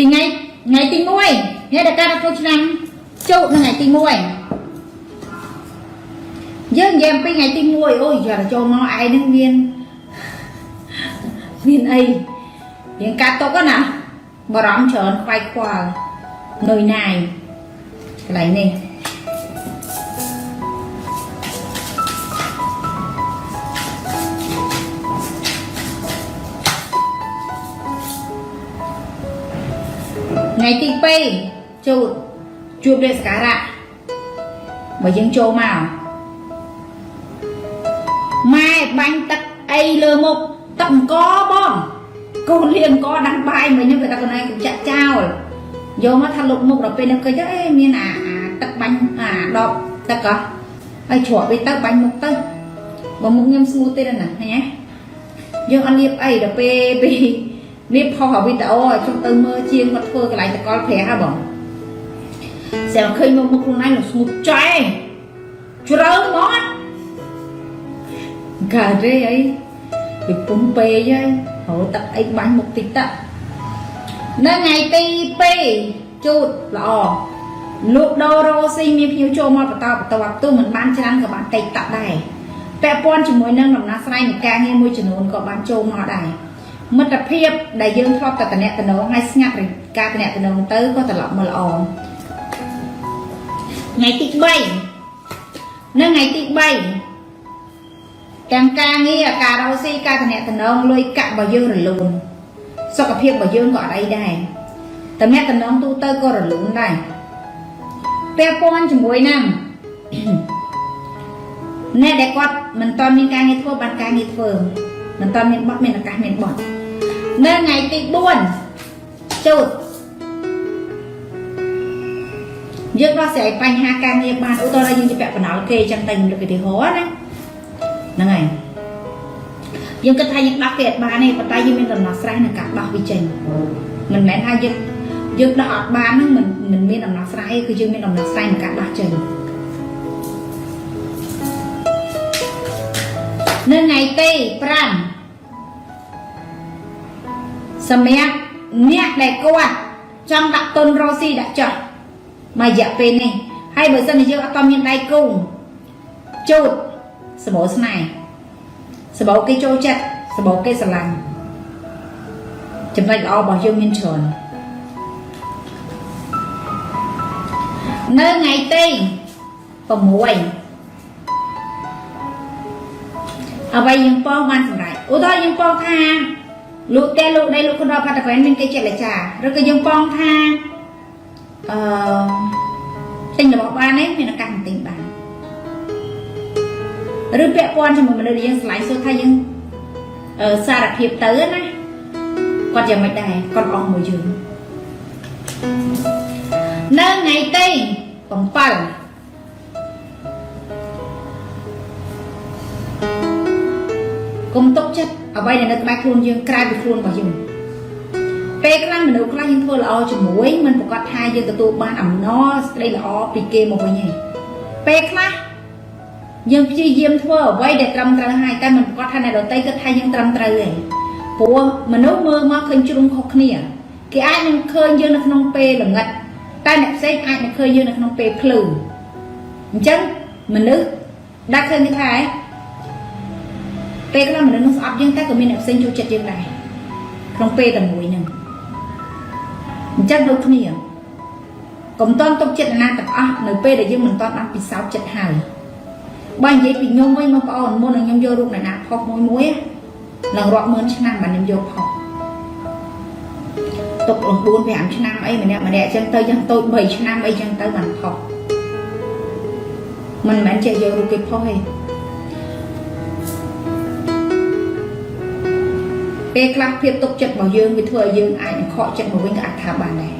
ពីថ្ងៃទី1ហើយដល់ការទទួលឆ្នាំជោគនៅថ្ងៃទី1យើងនិយាយពីថ្ងៃទី1អូយយកចូលមកឯនឹងមានអីរៀងកាត់តុកណាបារម្ភច្រើនខ្វាយខ្វល់នឿយណាយកន្លែងនេះថ្ងៃទី2ជួបលេខសការៈបើយើងចូលមកម៉ែបាញ់ទឹកអីលើមុខទឹកអង្គបងកូនលៀងអង្គដាំបាយមិញហ្នឹងគេថាកូនឯងកុំចាក់ចោលយកមកថាលុបមុខដល់ពេលហ្នឹងឃើញទៅអេមានអាទឹកបាញ់ដបទឹកហ៎ហើយជ្រក់វាទៅបាញ់មុខទៅបើមុខខ្ញុំស្ងួតទៀតណាឃើញទេយើងអត់លាបអីដល់ពេលលាបផុសវីដេអូឲ្យចុះទៅមើលជាងគាត់ធ្វើកន្លែងតកល់ប្រាហ៎បងស្អាតឃើញមុខខ្លួនឯងស្ងួតចែជ្រើមកកាទេអីពីពុំពេកហើយហៅទឹកអីបាញ់មុខតិចតនៅថ្ងៃទី2ជូតល្អលក់ដូររ៉ូស៊ីមានភ្ញៀវចូលមកបន្តទោះមិនបានច្រើនក៏បានតិចតដែរពាក់ព័ន្ធជាមួយនឹងដំណោះស្រាយនៃការងារមួយចំនួនក៏បានចូលមកដែរមិត្តភាពដែលយើងធ្លាប់តែតំណែងហើយស្ងាត់ការតំណែងទៅក៏ត្រឡប់មកល្អថ្ងៃទី3នៅថ្ងៃទី3ទាំងការងារការរកស៊ីការតំណែងលុយកាក់របស់យើងរលូនសុខភាពរបស់យើងក៏អត់អីដែរតំណែងទូទៅក៏រលូនដែរពាក់ព័ន្ធជាមួយនឹងអ្នកដែលគាត់មិនតមានការងារធ្វើបានការងារធ្វើមិនតមានបទមានឱកាសមានបទនៅថ្ងៃទី4ជូតយើងដោះស្រាយបញ្ហាការងារបានឧទាហរណ៍យើងជាពាក់បណ្ដោលគេចឹងតែលើកឧទាហរណ៍ណាហ្នឹងហើយយើងគិតថាយើងដោះគេអត់បានទេប៉ុន្តែយើងមានដំណោះស្រាយនៅការដោះវាចេញមិនមែនថាយើងដោះអត់បានហ្នឹងមិនមានដំណោះស្រាយគឺយើងមានដំណោះស្រាយនៅការដោះចេញនៅថ្ងៃទី5សម្រាប់អ្នកដែលគាត់ចង់ដាក់ទុនរ៉ូស៊ីដាក់ចុះមករយៈពេលនេះហើយបើសិនជាយើងអត់មានដៃគូជូតសម្បូរស្នេហ៍សម្បូរគេចូលចិត្តសម្បូរគេស្រឡាញ់ចំណុចល្អរបស់យើងមានច្រើននៅថ្ងៃទី6អ្វីយើងប៉ងបានសម្រេចឧទាហរណ៍យើងប៉ងថាលោកតែលោកដៃលោកកណ្ដោផាត់តែមានគេចិត្តលេចាឬក៏យើងប៉ងថាទិញរបស់បានទេមានឱកាសទិញបានឬពាក់ព័ន្ធជាមួយមនុស្សដែលយើងឆ្លៃសួរថាយើងសារភាពទៅណាគាត់យ៉ាងមិនដែរគាត់អស់មួយយើងនៅថ្ងៃទី7កុំទុកចិត្តអ្វីដែលនៅក្បែរខ្លួនយើងក្រៅពីខ្លួនរបស់យើងពេលខ្លះមនុស្សខ្លះយើងធ្វើល្អជាមួយមិនប្រកាសថាយើងទទួលបានអំណរស្ដីល្អពីគេមកវិញទេពេលខ្លះយើងព្យាយាមធ្វើអ្វីដែលត្រឹមត្រូវហើយតែមិនប្រកាសថាអ្នកដទៃគិតថាយើងត្រឹមត្រូវទេព្រោះមនុស្សមើលមកឃើញជ្រុងខុសគ្នាគេអាចនឹងឃើញយើងនៅក្នុងពេលល្ងិតតែអ្នកផ្សេងអាចនឹងឃើញយើងនៅក្នុងពេលភ្លឺអញ្ចឹងមនុស្សដែលឃើញគេថាពេលខ្លះមនុស្សនឹងស្អប់យើងតែក៏មានអ្នកផ្សេងចូលចិត្តយើងដែរក្នុងពេលតែមួយហ្នឹងអញ្ចឹងដូចគ្នាកុំតន់ទុកចិត្តណាទាំងអស់នៅពេលដែលយើងមិនតន់បានពិសោធន៍ចិត្តហើយបើនិយាយពីខ្ញុំវិញបងប្អូនមុននឹងខ្ញុំយករូបអ្នកណាផុសមួយឡើងរាប់ម៉ឺនឆ្នាំបានខ្ញុំយកផុសទុកលំ4 5ឆ្នាំអីម្នាក់អញ្ចឹងទៅយ៉ាងតូច3ឆ្នាំអីចឹងទៅបានផុសមិនមែនចេះយករូបគេផុសទេពេលខ្លះភាពទុកចិត្តរបស់យើងវាធ្វើឲ្យយើងអាចនឹងខកចិត្តមកវិញក៏អាចថាបានដែរ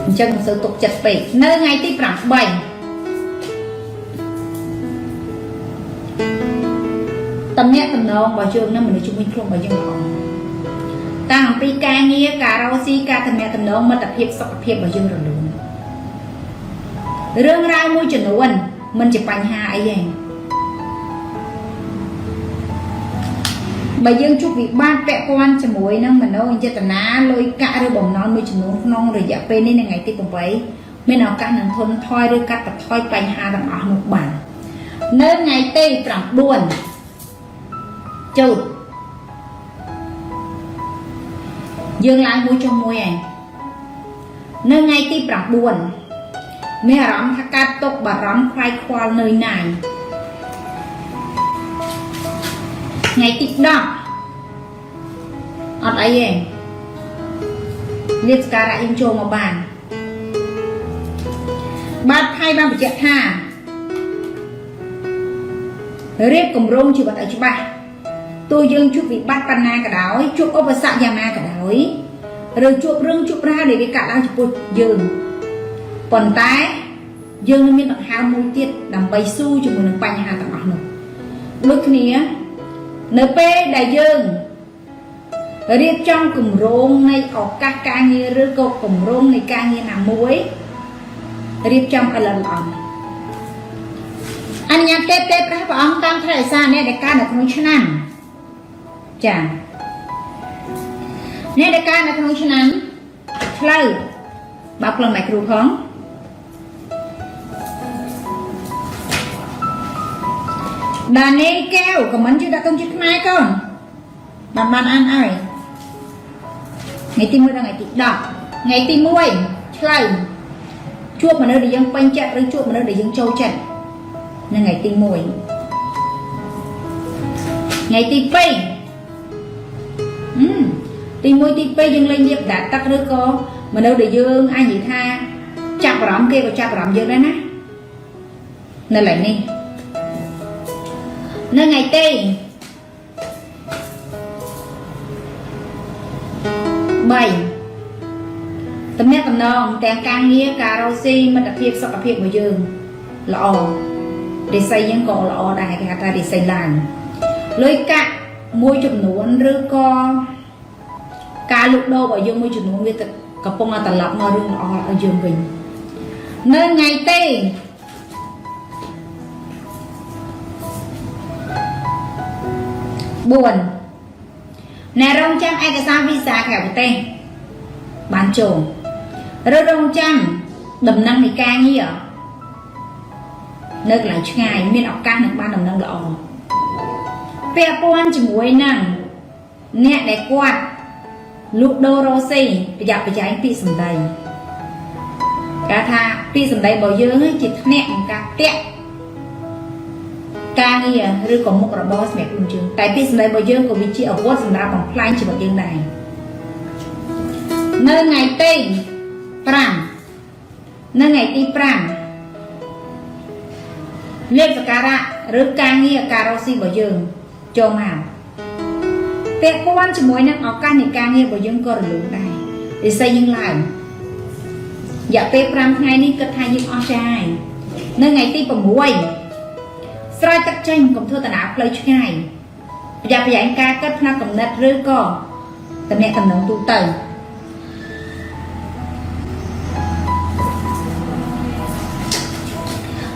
អញ្ចឹងមិនសូវទុកចិត្តពេកនៅថ្ងៃទី8តំណែងរបស់យើងនឹងមនុស្សជំនាញខ្លួនរបស់យើងល្អតាំងអំពីការងារការរកស៊ីការតំណែងមិត្តភាពសុខភាពរបស់យើងរលូនរឿងរ៉ាវមួយចំនួនមិនជាបញ្ហាអីទេ បើយើងជួបវិបត្តិពាក់ព័ន្ធជាមួយនឹងមโนចេតនាលុយកាក់ឬបំណុលមួយចំនួនក្នុងរយៈពេលនេះនៅថ្ងៃទី8មានឱកាសនឹងធន់ថយឬកាត់បន្ថយបញ្ហាទាំងអស់នោះបាននៅថ្ងៃទី9ចូលយើងឡើងមួយចុះមួយឯងនៅថ្ងៃទី9មានអារម្មណ៍ថាកាត់ទុកបារម្ភខ្វាយខ្វល់នឿយណាយថ្ងៃទី10អត់អីទេលៀបសការៈយើងចូលមកបានបាទថៃបានបញ្ជាក់ថារៀបគម្រោងជីវិតឲ្យច្បាស់ទោះយើងជួបវិបត្តិបណ្ណាក៏ដោយជួបឧបសគ្គយ៉ាងណាក៏ដោយឬជួបរឿងជួបរាដែលវាកាត់ឡើងចំពោះយើងប៉ុន្តែយើងនឹងមានដង្ហើមមួយទៀតដើម្បីស៊ូជាមួយនឹងបញ្ហាទាំងអស់នោះដូចគ្នានៅពេលដែលយើងរៀបចំគម្រោងនៃឱកាសការងារឬក៏គម្រោងនៃការងារណាមួយរៀបចំឲ្យល្អល្អអនុញ្ញាតទេព្រះព្រះអង្គតាមថ្ងៃអាសាអ្នកដែលកើតនៅក្នុងឆ្នាំចា៎អ្នកដែលកើតនៅក្នុងឆ្នាំឆ្លូវបើផ្លឹងម៉ែគ្រូផងដានីកែវខមមិនជួយដាក់កុំចិត្តខ្មែរកូនបានអានហើយថ្ងៃទី1ដល់ថ្ងៃទី10ថ្ងៃទី1ឆ្លូវជួបមនុស្សដែលយើងពេញចិត្តឬជួបមនុស្សដែលយើងចូលចិត្តនៅថ្ងៃទី1ថ្ងៃទី2ទី1ទី2យើងលេងលៀបដាក់ទឹកឬក៏មនុស្សដែលយើងអាចនិយាយថាចាប់អារម្មណ៍គេក៏ចាប់អារម្មណ៍យើងដែរណានៅឡើយនេះនៅថ្ងៃទី3តំណែងទាំងការងារការរកស៊ីមិត្តភាពសុខភាពរបស់យើងល្អរិស័យយើងក៏ល្អដែរគេហៅថារិស័យឡើងលុយកាក់មួយចំនួនឬក៏ការលក់ដូររបស់យើងមួយចំនួនវាកំពុងតែត្រឡប់មករឿងល្អឲ្យយើងវិញនៅថ្ងៃទី4អ្នករងចាំឯកសារវីសាក្រៅប្រទេសបានចូលឬរងចាំដំណឹងនៃការងារនៅកន្លែងឆ្ងាយមានឱកាសនឹងបានដំណឹងល្អពាក់ព័ន្ធជាមួយនឹងអ្នកដែលគាត់លក់ដូររ៉ូស៊ីប្រយ័ត្នប្រយែងពាក្យសម្ដីគេថាពាក្យសម្ដីរបស់យើងជាធ្នាក់ក្នុងការតាក់ការងារឬក៏មុខរបរសម្រាប់ខ្លួនយើងតែពាក្យសម្ដីរបស់យើងក៏វាជាអាវុធសម្រាប់បំផ្លាញជីវិតយើងដែរនៅថ្ងៃទី5នៅថ្ងៃទី5លេខសក្ការៈឬការងារការរកស៊ីរបស់យើងចូលមកពាក់ព័ន្ធជាមួយនឹងឱកាសនៃការងាររបស់យើងក៏រលូនដែររិស័យយើងឡើងរយៈពេល5ថ្ងៃនេះគិតថាយើងអស់ចាយនៅថ្ងៃទី6ស្រ័យទឹកចេញកុំធ្វើដំណើរផ្លូវឆ្ងាយប្រយ័ត្នប្រយែងការកាត់ផ្នែកកំណត់ឬក៏តំណែងទូទៅ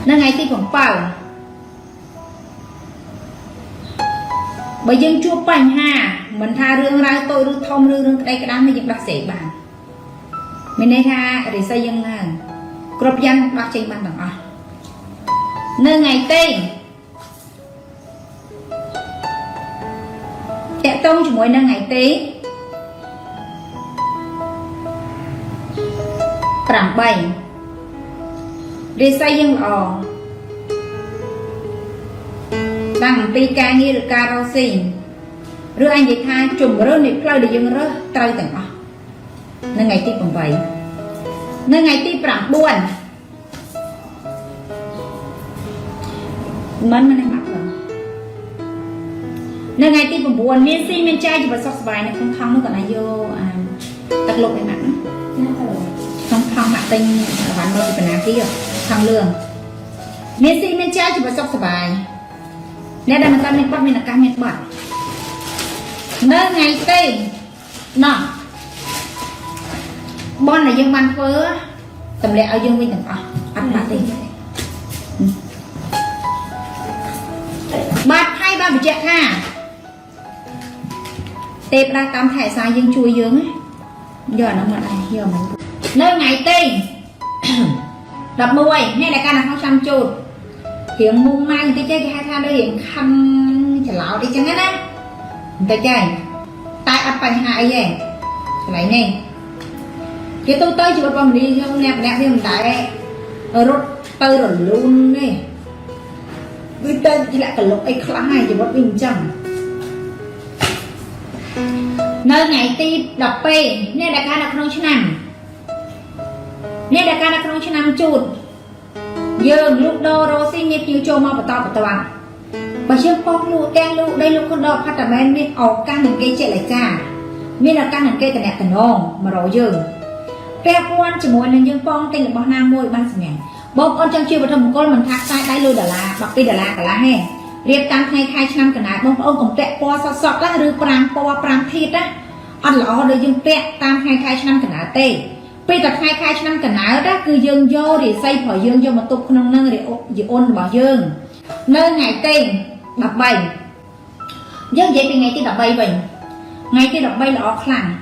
នៅថ្ងៃទី7បើយើងជួបបញ្ហាមិនថារឿងរ៉ាវតូចឬធំឬរឿងក្តីក្តាមនេះយើងដោះស្រាយបានមានន័យថារិស័យយើងឡើងគ្រប់យ៉ាងដោះចេញបានទាំងអស់នៅថ្ងៃទីតកតងជាមួយនឹងថ្ងៃទី8រិស័យយើងល្អតាំងពីការងារឬការរកស៊ីឬអញនិយាយថាជំរឿននៃផ្លូវដែលយើងរើសត្រូវទាំងអស់នៅថ្ងៃទី8នៅថ្ងៃទី9មិនមកផងនៅថ្ងៃទី9មានស៊ីមានចាយជីវិតសុខសប្បាយនៅក្នុងថងនោះក៏ណាយកទឹកលុបឯម៉ាក់ក្នុងថងម៉ាក់ទិញអវ៉ាន់មកពីបណ្ណាគីថងលឿងមានស៊ីមានចាយជីវិតសុខសប្បាយអ្នកដែលមិនតាមមានបាត់មានឱកាសមានបាត់នៅថ្ងៃទី10បនដែលយើងបានធ្វើតម្លាក់ឲ្យយើងវិញទាំងអស់អត់បាត់ទេបាទថៃបានបញ្ជាក់ថា tê ra tam thẻ sai dương chui dương ấy giờ nó mà này giờ mình nơi ngày tê đập môi nghe đại ca là không xăm chuột hiện mông mang tí chơi hai tha đây hiện khăn chả lão đi chăng á tay chơi tay áp bài hại vậy lại nè cái tôi tới chụp bom đi không nẹp nẹp đi mình đại rút tơ rồi luôn nè vì tên chỉ lại cả lục ấy khá hay chỉ bắt bình chẳng nơi ngày ti đọc p nên đại ca là không chứ nằm nên đại ca là không chứ nằm chuột giờ lúc đô rô xin nhịp như châu mò và to bà chưa phong lụ đen lụ đây lụ con đọc phát tà men nên ổ ca mình cây chạy lại cả nên là ca mình cây tà nẹp tà nông mà rồi giờ pe quan chỉ muốn nên dương phong tên là bao nam môi ban sỉ nhàng bông con trang chiêu và thầm con mình thạc sai đáy lôi đà la bạc pi đà la cả lá hè riêng tăng thay khai năm cả nát bông ông còn tẹt po sọt sọt lá rư prang po prang thịt á ăn lỏ đời dương tẹt tăng khai năm cả nát tê pi đặt khai năm cả nát đó cứ dương vô để xây khỏi dương vô mà tục không nâng để dự ôn bỏ dương nơi ngày tên đập bay dương vậy thì ngày tên đập bay vậy ngày tên đập bay là ọt lằng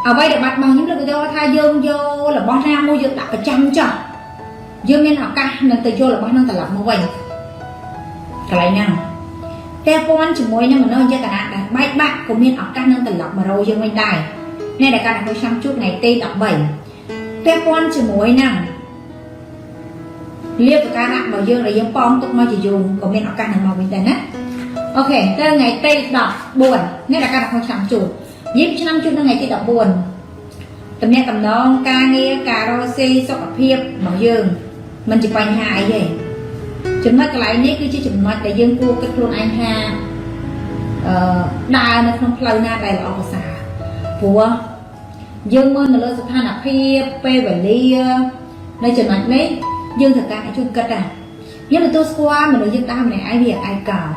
ở đây để bắt bằng những lực do thay dương vô là bó ra mua dương đặt ở trăm cho dương nên học ca nên từ vô là bó năng tập lập mua vậy cái này nào theo con chỉ mỗi năm mà nơi chơi cả nạn bay bạc của miền học ca nên tập lập mà rồi dương bên đài nên đại ca là hơi xăm chút ngày tây đọc bảy theo con chỉ mỗi năm liệp ca nạn bảo dương là dương pom tục mà chỉ dùng của miền học ca là màu bên đài á ok đây ngày tây đọc buồn nên đại ca là hơi xăm chút giúp cho năm chút ngày tây đọc buồn tầm nhẹ tầm đó ca nghe cà rô xi sọc ở phía bảo dương mình chỉ bành hại vậy chúng mất cái lại nét cứ chỉ chúng mất tại dương cua cái luôn anh ha đài nó không lâu na đài là ông xã của dương mơn là lớn than là phía pe và ly đây chuẩn mặt đấy dương thực cả chung cất à nhưng mà tôi qua mà nói dương ta này ai việc ai cả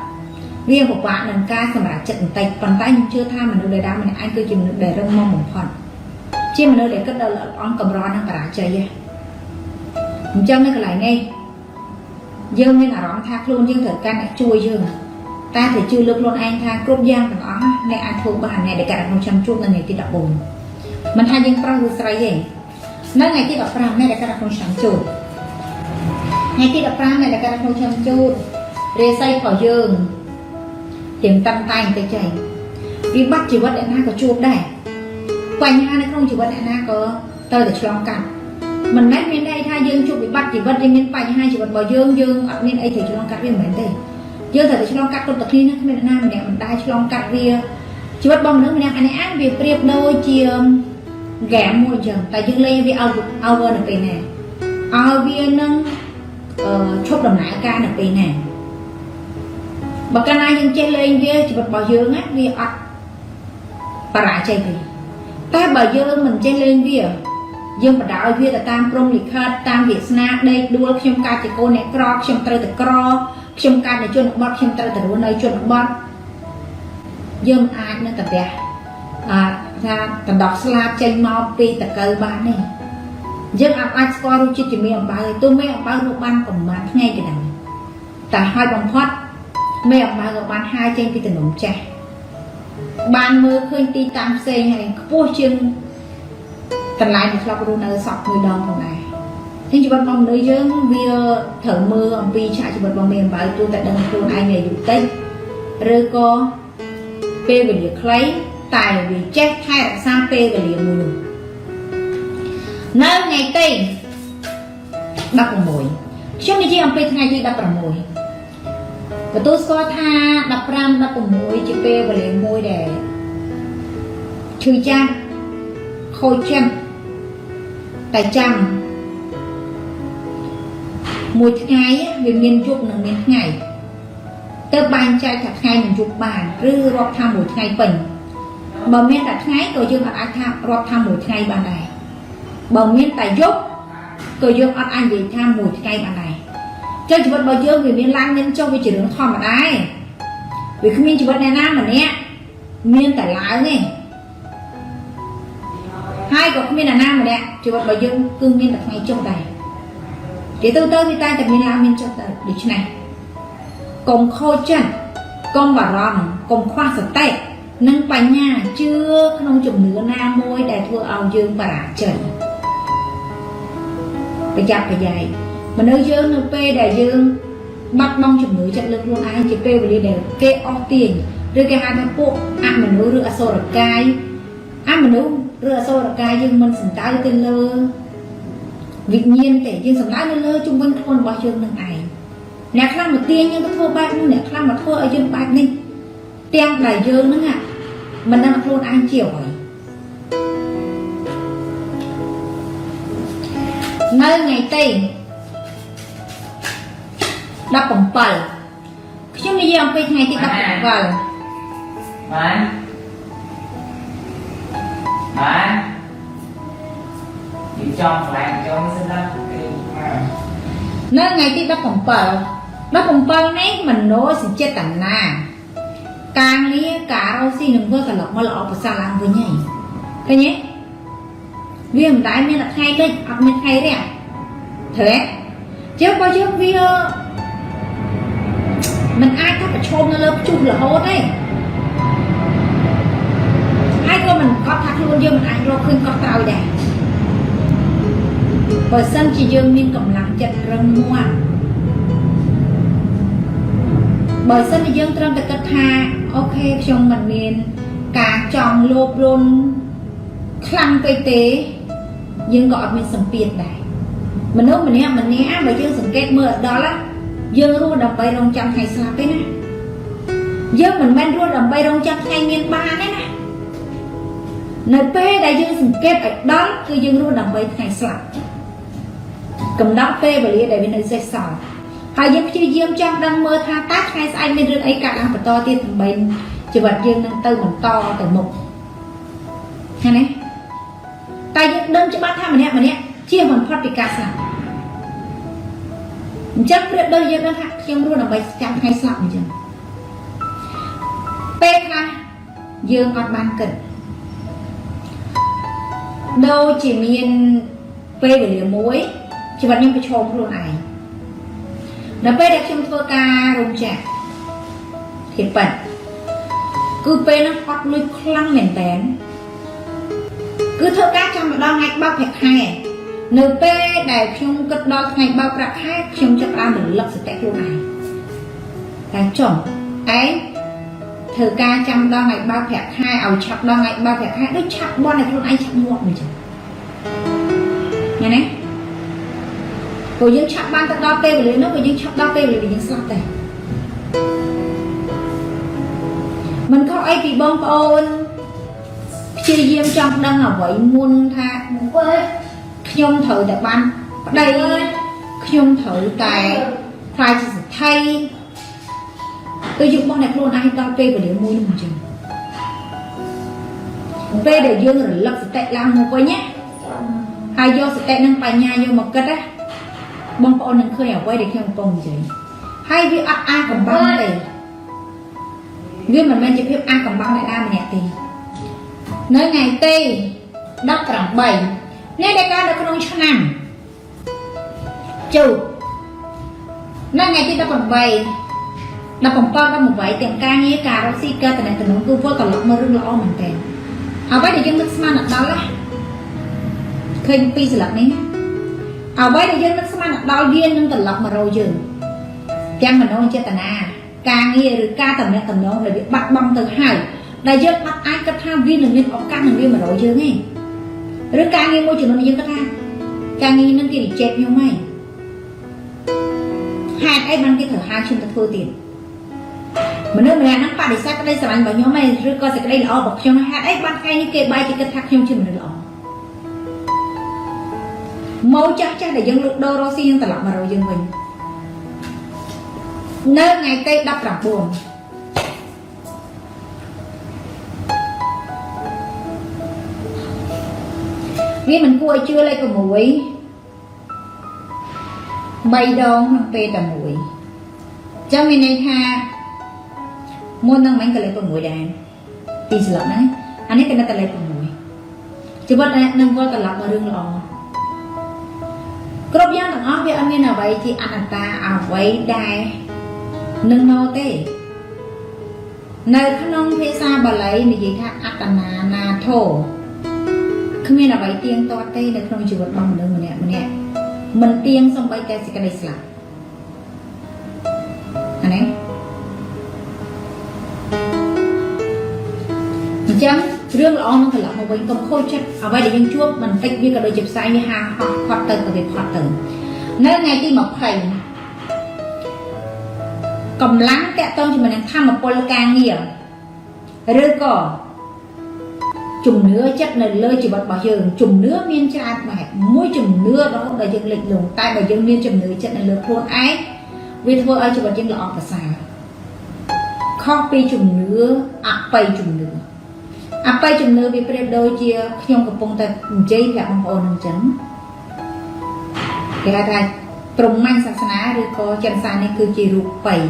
riêng của bạn là ca xem là trận tay bàn tay nhưng chưa tham mà nó đời đam này anh cứ chừng để rong mong một phần chi mà nó để cất đầu là ông cầm ron đang cả chơi vậy chân nó lại ngay dương nên là rõng thác luôn dương thật can lại chui dương ta thì chưa lực luôn anh thang cốt giang và đó này anh thuộc bàn này để cả một trăm chuột này thì đọc bùn mình hai dương prang được sợi gì nơi ngày thì đọc prang này để cả một trăm chuột ngày thì đọc prang này để cả một trăm chuột để xây khỏi dương tìm tâm tay tay chạy vì bắt chỉ vật đại na có chuột đây quanh hai nó không chỉ vật đại na có tơ để cho cạn mình nói bên đây thay dương chụp bị bắt chỉ vật đi bên phải hai chỉ vật bảo dương ở bên ấy thì cho cắt bên mình đây dương thời cho cắt con tập đi nó bên nam mình mình đai cho cắt bia chỉ vật bom nữa mình anh ấy ăn việc priệp đôi chia ghẻ môi trường tại dương lên vì ao ở bên này ao viên nâng chốt đồng nải ca ở bên này bậc ca này dương chơi lên với chỉ vật bảo dương á vì ọt bà lại chơi thì ta bảo dương mình chơi lên vì dương bà đạo vì là tam prong lịch khát tam việt na đây đua trong ca chỉ cô này cro trong trời từ cro trong ca này chôn bọt trong trời từ đua này chôn bọt dương ai nó tập đẹp ra tập đọc slap trên mau pi tập cơ bán này dương ai score rồi chỉ miệng bà tôi mấy ông bao lúc ban còn bán ngay cái này tại hai bằng thoát mấy ông bao ban hai trên cái từ nồng trẻ ban mưa khơi ti tam xe hay vô chương tận lại thì sao luôn ở sọt người đòn phòng này nhưng chỉ bắt bom nơi dương vì thở mưa ông pi chạy chỉ bắt bom miền bảo tôi tại đơn luôn ai này dùng tết rồi có pe về việc lấy tài vì chết hay là sao pe về việc mùi nơi ngày tây đắp vào mũi trước khi ông pe ngày tây đắp vào mũi và tôi có tha đắp ram đắp vào mũi chỉ pe về liền môi để trừ chan khôi chân tại chăng mùi ngày vì miền chụp là miền ngày tớ bàn trai thật ngày mình chụp bàn rư rọt tham mùi ngày bình bờ miền đặt ngày tôi dương ai tham rọt tham mùi ngày bàn này bờ miền tại giúp tôi dương anh gì tham mùi ngày bàn này chơi chỉ vật bờ dương vì miền lan nhân châu vì chỉ đứng thòm ở đây vì không miền chỉ vật này nam mà nè miền tại lái nè hai có miền là nam mà nè chỉ vật bờ dương cương miền đặt ngày trong này để tôi tới người ta tập miền nam miền trong để này cùng khôi chân cùng bà ròn cùng khoa sợi tệ nâng bánh nhà chưa không chùm nửa na môi để thua ao dương bà rả trời phải chạp phải dày mà nơi dương nơi phê để dương bắt bong chùm nửa chắc lực luôn ai chỉ phê về đều kê o tiền rồi cái hai thằng phụ ăn mà nấu rửa sô đặc cay ăn mà nấu rửa sô đặc cay dương mình sẵn táo tên lơ việc nhiên để dương sẵn táo lơ chung quanh con bao dương nâng ai nè khăn một tiên nhưng có thua bạc nè khăn mà thua ở dương bạc đi tiên đại dương nữa ạ mình đang luôn ăn chiều rồi nơi ngày tây đắp bổng bẩn chứ bây giờ phải ngày thì đắp bổng bẩn mà đi trong làng trong xin lắm nơi ngày thì đắp bổng bẩn này mình nói sẽ chết tận na càng lý cả rau xi đừng vơi cả lọc mà lọ và xa làng với nhảy cái nhé vì mình tái mình là thay lên hoặc mình thay đấy à thế chứ bao giờ vì mình ai có phải chôn nó lớp chung là hốt đấy ai có mình có thắt luôn chứ mình ai lo khuyên có tao đây bởi sân chỉ dương mình cầm lặng chặt rừng mua bởi sân thì dương trông ta tha ok trong mình miền cả tròn lốp luôn khăn cây tế dương gọi mình sầm biệt này mình nói mình né bởi dương sầm kết mưa đó là dương rùa đầm bay rong trăm hay sạp đấy nè dương mình men rùa đầm bay rong trăm hay miền ba đấy nè nơi p đại dương sầm kết ở đóคือdương rùa đầm bay hay sạp cầm đó p và lia đại bên nơi dây sỏi hai dân chưa dương trong đang mơ tha tác hay anh bên rừng ấy cả đang phải to tiên thằng bên chỉ vật dương đang tư mình to từ mục nghe này tay dương đơn cho bác tham mình nè chia mình phát đi cả sao chắc đôi dương đang khác dương luôn là bảy trăm hay sọc chứ p ha dương còn ban cần đâu chỉ miền p về liền muối chỉ vật nhưng phải trộm luôn này nó bây giờ chúng tôi ca rung chạc thiệt bẩn cứ bê nó phát lùi khăn mềm tén cứ thơ cá trong một đo ngạch bao phẹp hai nếu bê để chúng cất đo ngạch bao phẹp hai chúng chắc ra mình lập sự tách luôn này là chuẩn ấy thơ ca trong đo ngạch bao phẹp hai ảo chọc đo ngạch bao phẹp hai nó chọc bọn này luôn anh chọc muộn mình chứ nghe này cô dân chặt ban tận đo tê về nó cô dân chặt đo tê về dân sắp này mình có ai bị bom ôn chia diêm trong đang ở vậy muôn tha nhung thử tại ban đây nhung thử tại phải thay tôi dùng bọn này luôn ai đo tê về để mua mình chừng tê để dương rồi lập sẽ tệ làm một với nhé hai do sẽ tệ nâng bài nhà vô một cất á bông bông nâng khơi ở quay để kêu một bông gì hay vì ai còn băng này vì mình men chỉ biết ai còn băng lại ra mà nhẹ thì nơi ngày tê đắp khoảng 7 nên đại ca được con cho nằm chủ nơi ngày tê đắp khoảng 7 đắp khoảng 3 đắp một vậy tiền ca nghe cả rau xì ca từ này từ nó cứ vô toàn lọc mơ rưng lọ mình tiền ở vậy để dân nước man đó là khơi pi sợi lọc này ở vậy thì dân nó xem là đau điên nhưng tận lọc mà rồi dừng chăng mình nói chết tận càng nghe rồi ca tầm này tầm đó là bị bắt băng từ hai đại dân bắt ai cắt tham viên là viên ốc cắt là viên mà rồi dừng ấy rồi càng nghe môi trường nó dân cắt tham càng nghe nó kia bị chết như mày hai cái ban cái thở hai chúng ta thua tiền mà nếu mình nó ba để sát cái đây sao anh bảo nhóm mày rồi coi sẽ cái đây là bọc cho nó hai cái ban cái như kia bay chỉ cắt thắt không chứ mình là mẫu chắc để dân lực đô rô xin tận lọc mà rồi dân mình nơi ngày tây đắp rạc buồn vì mình cua chưa lấy cái mũi bay đón thằng tê tầm mũi cho mình này ha môn năng bánh cái lấy cái mũi đàn thì sự lọc đấy anh ấy cái này ta lấy cái mũi chứ bắt này nâng vô tận lọc mà rừng lọ cướp giang thằng óc với anh như nào vậy thì anh ta à vậy đài nâng no tê នៅក្នុងភាសាបាលីនិយាយថាអត្តនានាធោគ្មានអ្វីទៀងទាត់ទេនៅក្នុងជីវិតរបស់មនុស្សម្នាក់មិនទៀងសំបីតែសេចក្តីស្លាប់អានេះអញ្ចឹងរឿងល្អនឹងត្រឡប់មកវិញកុំខូចចិត្តអ្វីដែលយើងជួបមិនតិចវាក៏ដូចជាផ្សាយវាហាហោះផុតទៅក៏វាផុតទៅនៅថ្ងៃទី20កម្លាំងតាក់ទងជាមួយនឹងធម៌ពលការងារឬក៏ជំនឿចិត្តនៅលើជីវិតរបស់យើងជំនឿមានច្រើនបែបមួយជំនឿរហូតដល់យើងលិចលង់តែបើយើងមានជំនឿចិត្តនៅលើខ្លួនឯងវាធ្វើឲ្យជីវិតយើងល្អប្រសើរខុសពីជំនឿអបិយជំនឿវាប្រៀបដូចជាខ្ញុំកំពុងតែនិយាយប្រាប់បងប្អូនអញ្ចឹងគេហៅថាព្រហ្មញ្ញសាសនាឬក៏ចិនសានេះគឺជារូបិយ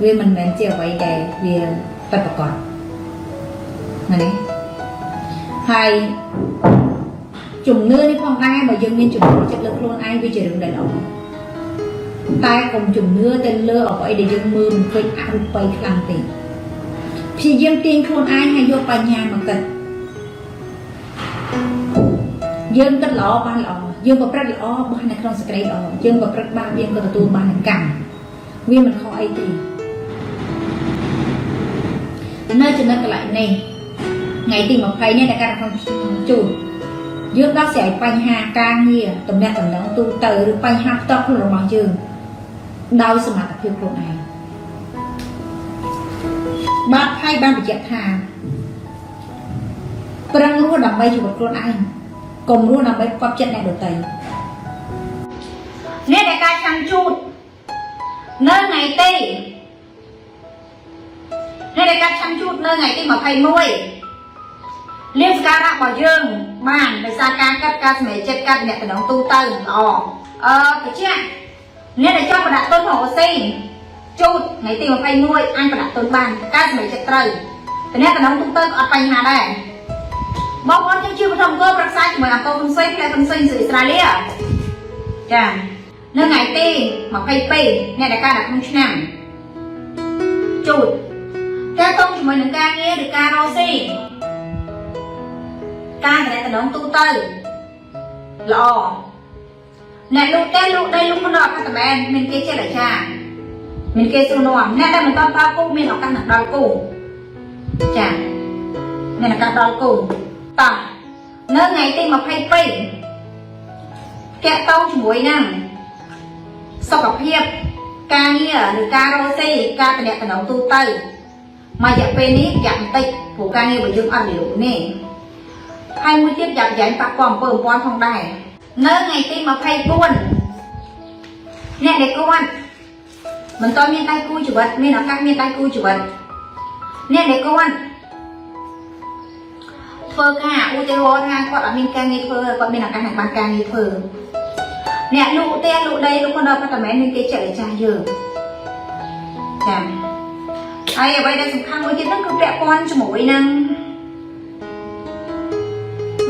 វាមិនមែនជាអ្វីដែលវាពិតប្រាកដណានេះហើយជំនឿនេះផងដែរបើយើងមានជំនឿចិត្តលើខ្លួនឯងវាជារឿងដែលល្អតែកុំជំនឿទៅលើអ្វីដែលយើងមើលមិនឃើញអរូបិយខ្លាំងទេព្យាយាមទាញខ្លួនឯងឲ្យយកបញ្ញាមកគិតយើងគិតល្អបានល្អយើងប្រព្រឹត្តល្អបាននៅក្នុងសេចក្តីល្អយើងប្រព្រឹត្តបាបយើងក៏ទទួលបាននឹងកម្មវាមិនខុសអីទេនៅចំណុចកន្លែងនេះថ្ងៃទី20នេះដែលការក្នុងជូនយើងដោះស្រាយបញ្ហាការងារតំណែងទូទៅឬបញ្ហាផ្ទាល់ខ្លួនរបស់យើងដោយសមត្ថភាពខ្លួនឯងបាទហើយបានបញ្ជាក់ថាប្រឹងរស់ដើម្បីជីវិតខ្លួនឯងកុំរស់ដើម្បីផ្គប់ចិត្តអ្នកដទៃនេះដែលការឆាន់ជូតនៅថ្ងៃទីនេះដែលការឆាន់ជូតនៅថ្ងៃទី21លៀបសការៈរបស់យើងបានដោយសារការកាត់ការសម្រេចចិត្តកាត់អ្នកតំណងទូទៅល្អបច្ចៈអ្នកដែលចង់បដាក់ទុនមកអូស៊ីជូតថ្ងៃទី21អញបដាក់ទុនបានការសម្រេចចិត្តត្រូវតែអ្នកតំណងទូទៅក៏អត់បញ្ហាដែរបងប្អូនយើងជឿបឋមគោប្រឹក្សាជាមួយអង្គគុំសេផ្លែគុំសេពីអ៊ីស្រាអែលចានៅថ្ងៃទី22អ្នកដែលការដាក់ក្នុងឆ្នាំជូតការតងជាមួយនឹងការងារឬការរកស៊ីការតំណងទូទៅល្អអ្នកលូកទេលូកដីលូកក្នុងអកាសមែនមានគេចេះតែចាមានគេសួរនាំអ្នកដែលមិនតបដល់គូមានឱកាសនឹងដល់គូចាមានឱកាសដល់គូតោះនៅថ្ងៃទី22តាក់ទងជាមួយនឹងសុខភាពការងារឬការរកស៊ីការតំណងទូទៅមករយៈពេលនេះយ៉ាងបន្តិចព្រោះការងាររបស់យើងអត់មានលុបនេះហើយមួយទៀតយ៉ាងយ៉ាងប៉ះពាល់អំពើអំព័ន្ធផងដែរនៅថ្ងៃទី24អ្នកដែលគាត់មិនតមានដៃគូជីវិតមានឱកាសមានដៃគូជីវិតអ្នកដែលគាត់ធ្វើការឧទាហរណ៍ថាគាត់អត់មានការងារធ្វើគាត់មានឱកាសនឹងបានការងារធ្វើអ្នកលក់ផ្ទះលក់ដីលក់ខុនដូប៉ុន្តែមានគេចិត្តចាស់យើងចាហើយអ្វីដែលសំខាន់មួយទៀតហ្នឹងគឺពាក់ព័ន្ធជាមួយនឹង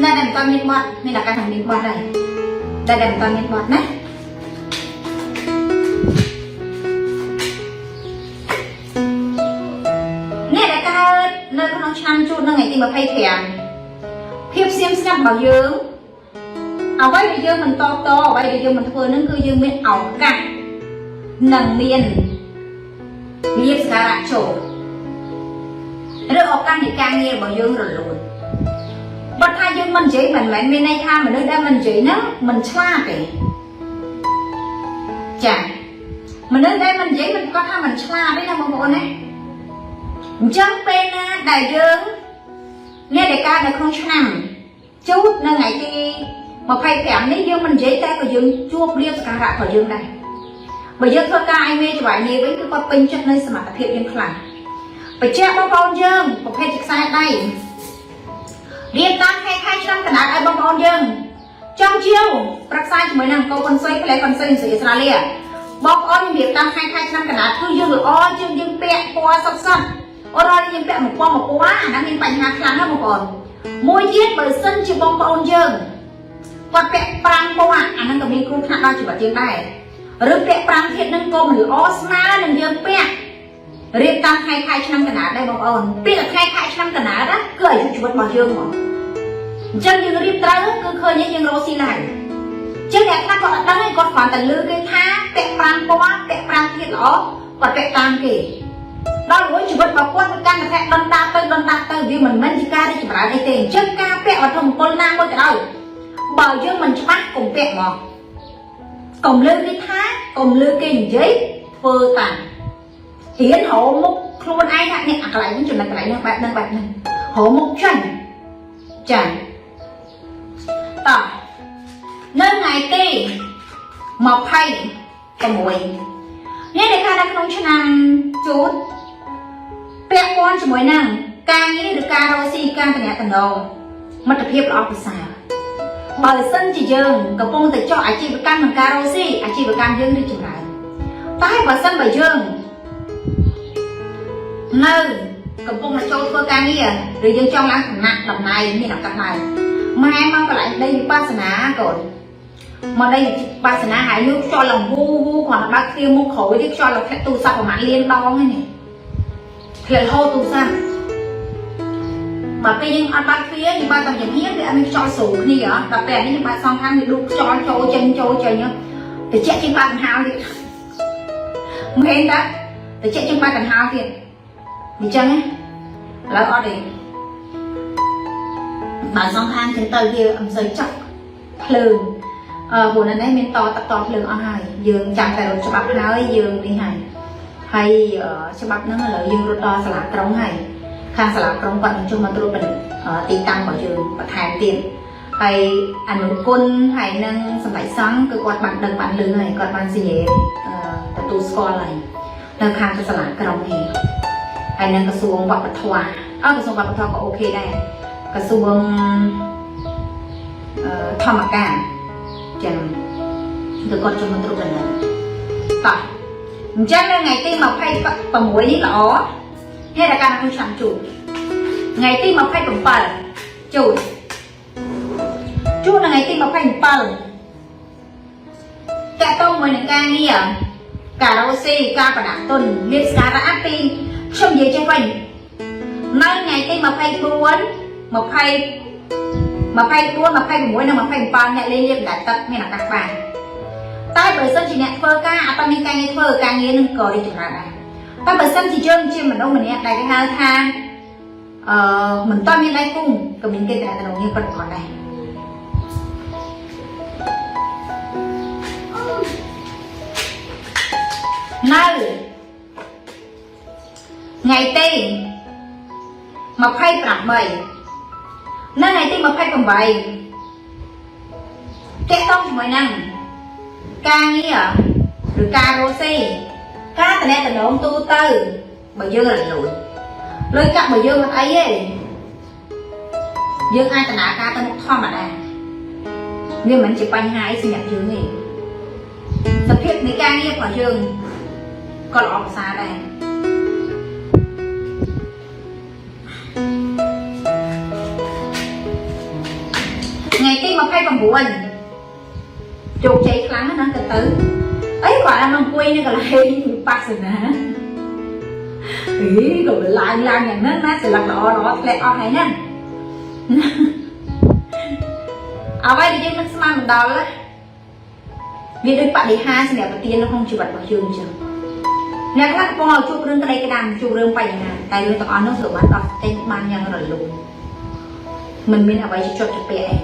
អ្នកដែលមិនមានបទមានឱកាសនឹងមានបទដែរតែដែលមិនមានបទណាអ្នកដែលកើតនៅក្នុងឆ្នាំជូតនៅថ្ងៃទី25ភាពស្ងៀមស្ងាត់របស់យើងអ្វីដែលយើងមិនតបតអ្វីដែលយើងមិនធ្វើនឹងគឺយើងមានឱកាសនឹងមានលៀបសការៈចូលឬឱកាសនៃការងាររបស់យើងរលូនបើថាយើងមិននិយាយមិនមែនមានន័យថាមនុស្សដែលមិននិយាយហ្នឹងមិនឆ្លាតទេចាមនុស្សដែលមិននិយាយមិនគាត់ថាមិនឆ្លាតទេណាបងប្អូនណាអញ្ចឹងពេលណាដែលយើងអ្នកដែលកើតនៅក្នុងឆ្នាំជូតនៅថ្ងៃទី25នេះយើងមិននិយាយតែក៏យើងជួបលៀបសការៈរបស់យើងដែរបើយើងធ្វើការឲ្យមេច្បាយនេះវិញគឺគាត់ពេញចិត្តនៅសមត្ថភាពយើងខ្លាំងបច្ចៈបងប្អូនយើងប្រភេទជាខ្សែដៃរៀបតាមខែឆ្នាំកណ្ដាលឲ្យបងប្អូនយើងចង់ជាវប្រឹក្សាជាមួយនឹងអង្គកុនសុយផ្លែកុនសុយស្រីអ៊ីស្រាអែលបងប្អូនរៀបតាមខែឆ្នាំកណ្ដាលគឺយើងល្អជាងយើងពាក់ពណ៌សុទ្ធសុទ្ធអូរ៉ាយើងពាក់មួយពណ៌អាហ្នឹងមានបញ្ហាខ្លាំងណាស់បងប្អូនមួយទៀតបើសិនជាបងប្អូនយើងគាត់ពាក់5ពណ៌អាហ្នឹងក៏មានគ្រោះថ្នាក់ដល់ជីវិតយើងដែរឬពាក់5ទៀតហ្នឹងក៏មិនល្អស្មើនឹងយើងពាក់ រៀបតាមខែឆ្នាំកណាដែរបងប្អូនពេលខែឆ្នាំកណាណាគឺអាយុជីវិតរបស់យើងហ្មងអញ្ចឹងយើងរៀបត្រូវគឺឃើញយើងរកស៊ីឡើងចឹងអ្នកខ្លះគាត់អត់ដឹងទេគាត់គ្រាន់តែលឺគេថាពាក់5ពណ៌ពាក់5ទៀតល្អគាត់ពាក់តាមគេដល់រួចជីវិតរបស់គាត់គឺកាន់តែដុនដាទៅវាមិនមែនជាការរីកចម្រើនអីទេអញ្ចឹងការពាក់វត្ថុមង្គលណាមួយក៏ដោយបើយើងមិនច្បាស់កុំពាក់ហ្មងកុំលឺគេថាកុំលឺគេនិយាយធ្វើតាមរៀនរោមុខខ្លួនឯងថានេះអាកន្លែងនេះចំណុចកន្លែងនេះបែបហ្នឹងរោមុខចាញ់ចា៎តោះនៅថ្ងៃទី26នេះដែលថានៅក្នុងឆ្នាំជូតពាក់ព័ន្ធជាមួយនឹងការងារឬការរកស៊ីការតំណែងមិត្តភាពល្អប្រសើរបើសិនជាយើងកំពុងតែចោះអាជីវកម្មនិងការរកស៊ីអាជីវកម្មយើងរីកចម្រើនតែបើសិនបើយើងនៅកំពុងតែចូលធ្វើការងារឬយើងចង់ឡើងឋានៈតំណែងមានឱកាសឡើងម៉ែមកកន្លែងដីវិបស្សនាកូនមកដីវិបស្សនាហើយយើងខ្យល់ឡើងវូគ្រាន់តែបើកទ្វារមុខក្រោយនេះខ្យល់ឡើងផ្លែទូរស័ព្ទប្រហែលលានដងហ្នឹងនេះផ្លែហូរទូរស័ព្ទបើពេលយើងអត់បើកទ្វារយើងបើកតែចំហៀនវាអត់មានខ្យល់ស្រួលគ្នាដល់ពេលនេះយើងបើកសងខាងវាដួលខ្យល់ចូលចេញតិចជាងបើកកង្ហារទៀតមែនតាតិចជាងបើកកង្ហារទៀតអញ្ចឹងឥឡូវអត់ទេបើសងខាងចឹងទៅវាអត់សូវចាប់ភ្លើងព្រោះនៅនេះមានតភ្លើងអស់ហើយយើងចាំតែរត់ច្បាប់ហើយយើងនេះហើយច្បាប់ហ្នឹងឥឡូវយើងរត់ដល់សាលាក្រុងហើយខាងសាលាក្រុងគាត់នឹងចុះមកត្រួតពិនិត្យទីតាំងរបស់យើងបន្ថែមទៀតហើយអនុគុណហើយនឹងសម្ដេចសង្ឃគឺគាត់បានដឹងបានលឺហើយគាត់បានសញ្ញាទទួលស្គាល់ហើយនៅខាងសាលាក្រុងនេះហើយនឹងក្រសួងវប្បធម៌ក្រសួងវប្បធម៌ក៏អូខេដែរក្រសួងធម្មការចឹងគឺគាត់ចុះមកត្រួតពិនិត្យតោះអញ្ចឹងនៅថ្ងៃទី26នេះល្អហេតុការណ៍ក្នុងឆ្នាំជូតថ្ងៃទី27ជូតនៅថ្ងៃទី27តកតងមួយនឹងការងារការរកស៊ីការប្រដាក់ទុនមានសការៈពីខ្ញុំនិយាយចេះវិញនៅថ្ងៃទី24 26និង27អ្នកលេងលៀបដាក់ទឹកមានឱកាសបានតែបើសិនជាអ្នកធ្វើការអត់មានការងារធ្វើការងារនឹងក៏រីកចម្រើនដែរតែបើសិនជាយើងជាមនុស្សម្នាក់ដែលគេហៅថាមិនតមានដៃគូក៏មានគេតំណងយើងពិតប្រាកដដែរនៅថ្ងៃទី28នៅថ្ងៃទី28តេតងជាមួយនឹងការងារឬការរកស៊ីការតំណែងទូទៅបើយើងរលួយលុយកាក់បើយើងមិនអីទេយើងអាចដំណើរការទៅមុខធម្មតាវាមិនជាបញ្ហាអីសម្រាប់យើងទេសភាពនៃការងាររបស់យើងក៏ល្អប្រសើរដែរថ្ងៃទី29ជោគជ័យខ្លាំងណាស់ទៅអីគាត់đangអង្គុយនៅកន្លែងវិបស្សនាក៏ឡើងយ៉ាងហ្នឹងណាសិលឹកល្អធ្លាក់អស់ហើយណាអ្វីដែលយើងមិនស្មានមិនដល់វាដូចបដិហាសម្រាប់ប្រទាននៅក្នុងជីវិតរបស់យើងអញ្ចឹងអ្នកខ្លះកំពុងឲ្យជួបរឿងក្តីក្តាមជួបរឿងបញ្ហាតែរឿងទាំងអស់នោះត្រូវបានដោះស្រាយបានយ៉ាងរលូនមិនមានអ្វីជាជាប់ជាពាក់ឯង